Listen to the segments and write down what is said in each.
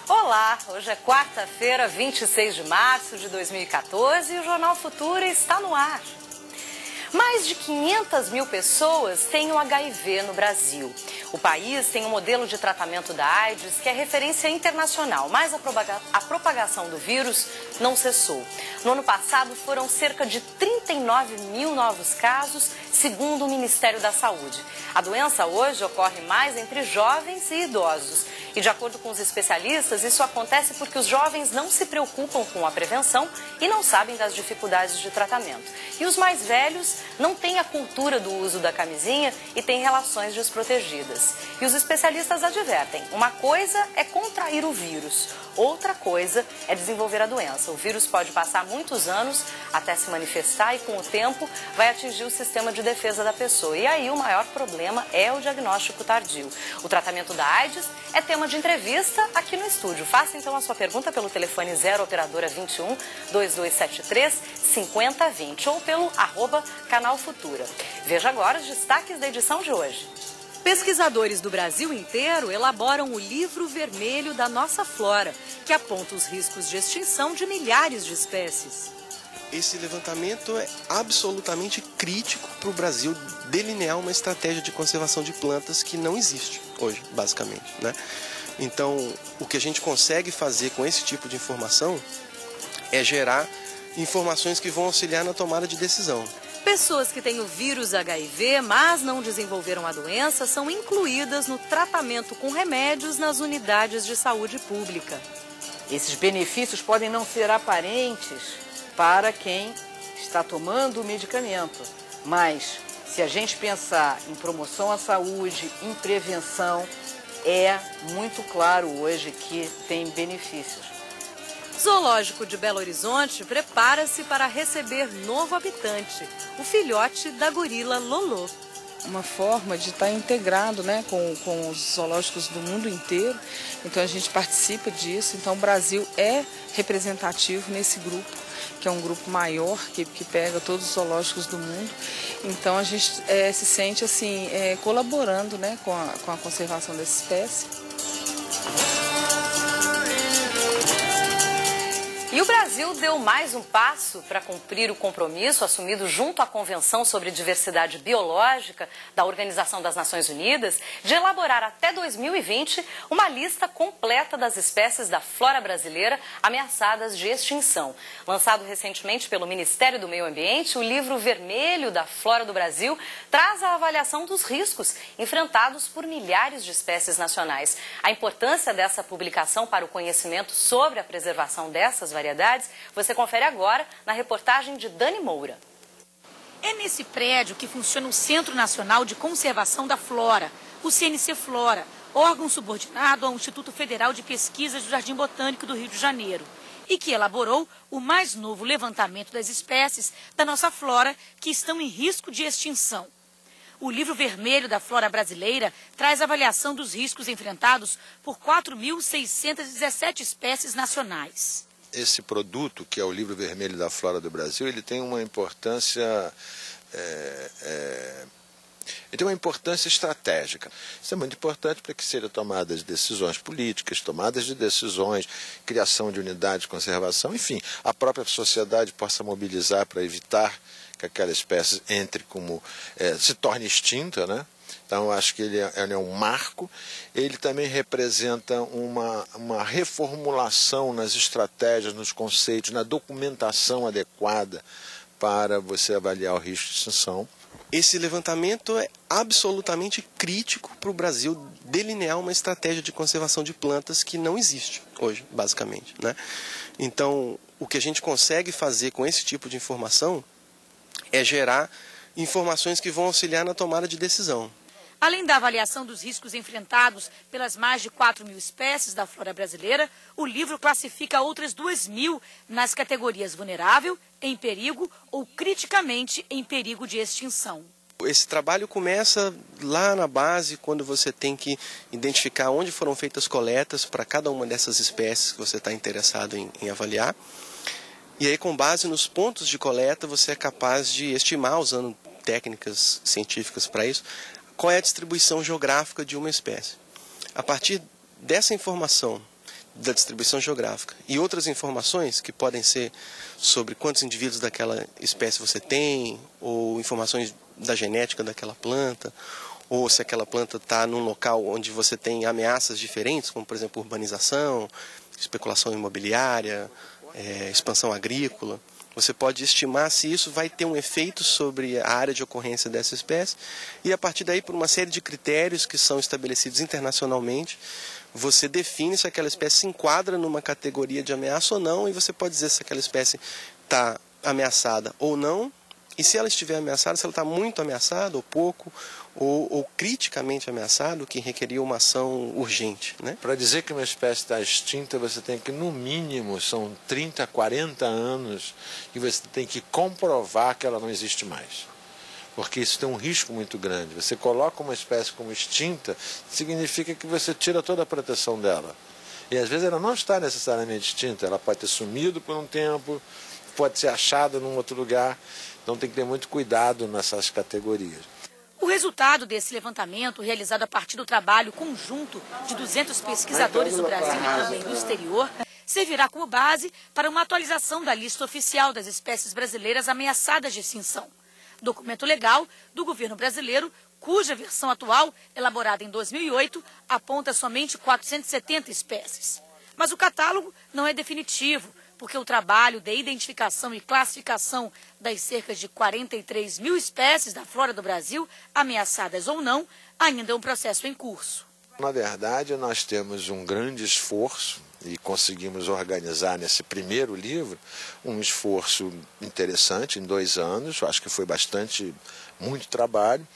Olá, hoje é quarta-feira, 26 de março de 2014 e o Jornal Futura está no ar. Mais de 500 mil pessoas têm o HIV no Brasil. O país tem um modelo de tratamento da AIDS que é referência internacional, mas a propagação do vírus não cessou. No ano passado foram cerca de 39 mil novos casos, segundo o Ministério da Saúde. A doença hoje ocorre mais entre jovens e idosos. E de acordo com os especialistas, isso acontece porque os jovens não se preocupam com a prevenção e não sabem das dificuldades de tratamento. E os mais velhos não têm a cultura do uso da camisinha e têm relações desprotegidas. E os especialistas advertem, uma coisa é contrair o vírus, outra coisa é desenvolver a doença. O vírus pode passar muitos anos até se manifestar e com o tempo vai atingir o sistema de defesa da pessoa. E aí o maior problema é o diagnóstico tardio. O tratamento da AIDS é tema de entrevista aqui no estúdio. Faça então a sua pergunta pelo telefone 0 operadora 21 2273 5020 ou pelo @canal Futura. Veja agora os destaques da edição de hoje. Pesquisadores do Brasil inteiro elaboram o livro vermelho da nossa flora, que aponta os riscos de extinção de milhares de espécies. Esse levantamento é absolutamente crítico para o Brasil delinear uma estratégia de conservação de plantas que não existe hoje, basicamente, né? Então, o que a gente consegue fazer com esse tipo de informação é gerar informações que vão auxiliar na tomada de decisão. Pessoas que têm o vírus HIV, mas não desenvolveram a doença, são incluídas no tratamento com remédios nas unidades de saúde pública. Esses benefícios podem não ser aparentes para quem está tomando o medicamento, mas se a gente pensar em promoção à saúde, em prevenção, é muito claro hoje que tem benefícios. Zoológico de Belo Horizonte prepara-se para receber novo habitante, o filhote da gorila Lolô. Uma forma de estar integrado, né, com os zoológicos do mundo inteiro. Então a gente participa disso. Então o Brasil é representativo nesse grupo, que é um grupo maior, que pega todos os zoológicos do mundo. Então a gente se sente assim, colaborando, né, com a conservação dessa espécie. E o Brasil deu mais um passo para cumprir o compromisso assumido junto à Convenção sobre Diversidade Biológica da Organização das Nações Unidas de elaborar até 2020 uma lista completa das espécies da flora brasileira ameaçadas de extinção. Lançado recentemente pelo Ministério do Meio Ambiente, o livro vermelho da Flora do Brasil traz a avaliação dos riscos enfrentados por milhares de espécies nacionais. A importância dessa publicação para o conhecimento sobre a preservação dessas variedades você confere agora na reportagem de Dani Moura. É nesse prédio que funciona o Centro Nacional de Conservação da Flora, o CNC Flora, órgão subordinado ao Instituto Federal de Pesquisas do Jardim Botânico do Rio de Janeiro, e que elaborou o mais novo levantamento das espécies da nossa flora que estão em risco de extinção. O livro vermelho da flora brasileira traz avaliação dos riscos enfrentados por 4.617 espécies nacionais. Esse produto, que é o livro vermelho da flora do Brasil, ele tem uma importância, estratégica. Isso é muito importante para que sejam tomadas decisões políticas, tomadas de decisões, criação de unidades de conservação, enfim, a própria sociedade possa mobilizar para evitar que aquela espécie se torne extinta, né? Então, acho que ele é um marco. Ele também representa uma reformulação nas estratégias, nos conceitos, na documentação adequada para você avaliar o risco de extinção. Esse levantamento é absolutamente crítico para o Brasil delinear uma estratégia de conservação de plantas que não existe hoje, basicamente, né? Então, o que a gente consegue fazer com esse tipo de informação é gerar informações que vão auxiliar na tomada de decisão. Além da avaliação dos riscos enfrentados pelas mais de 4.000 espécies da flora brasileira, o livro classifica outras 2.000 nas categorias vulnerável, em perigo ou criticamente em perigo de extinção. Esse trabalho começa lá na base, quando você tem que identificar onde foram feitas coletas para cada uma dessas espécies que você está interessado em avaliar. E aí, com base nos pontos de coleta, você é capaz de estimar, usando técnicas científicas para isso, qual é a distribuição geográfica de uma espécie. A partir dessa informação, da distribuição geográfica. E outras informações que podem ser sobre quantos indivíduos daquela espécie você tem, ou informações da genética daquela planta, ou se aquela planta está num local onde você tem ameaças diferentes, como por exemplo urbanização, especulação imobiliária, expansão agrícola. Você pode estimar se isso vai ter um efeito sobre a área de ocorrência dessa espécie e a partir daí, por uma série de critérios que são estabelecidos internacionalmente, você define se aquela espécie se enquadra numa categoria de ameaça ou não, e você pode dizer se aquela espécie está ameaçada ou não, e se ela estiver ameaçada, se ela está muito ameaçada ou pouco, ou criticamente ameaçada, o que requeria uma ação urgente, né? Para dizer que uma espécie está extinta, você tem que, no mínimo, são 30, 40 anos, e você tem que comprovar que ela não existe mais. Porque isso tem um risco muito grande. Você coloca uma espécie como extinta, significa que você tira toda a proteção dela. E às vezes ela não está necessariamente extinta, ela pode ter sumido por um tempo, pode ser achada num outro lugar. Então tem que ter muito cuidado nessas categorias. O resultado desse levantamento, realizado a partir do trabalho conjunto de 200 pesquisadores do Brasil e também do exterior, servirá como base para uma atualização da lista oficial das espécies brasileiras ameaçadas de extinção. Documento legal do governo brasileiro, cuja versão atual, elaborada em 2008, aponta somente 470 espécies. Mas o catálogo não é definitivo, porque o trabalho de identificação e classificação das cerca de 43 mil espécies da flora do Brasil, ameaçadas ou não, ainda é um processo em curso. Na verdade, nós temos um grande esforço e conseguimos organizar nesse primeiro livro um esforço interessante em 2 anos, acho que foi muito trabalho,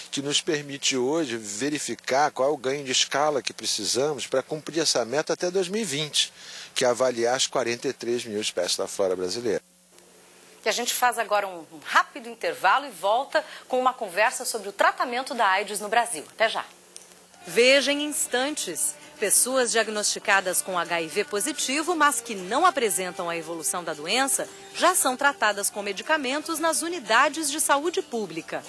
que nos permite hoje verificar qual é o ganho de escala que precisamos para cumprir essa meta até 2020, que é avaliar as 43 mil espécies da flora brasileira. E a gente faz agora um rápido intervalo e volta com uma conversa sobre o tratamento da AIDS no Brasil. Até já. Veja em instantes. Pessoas diagnosticadas com HIV positivo, mas que não apresentam a evolução da doença, já são tratadas com medicamentos nas unidades de saúde pública.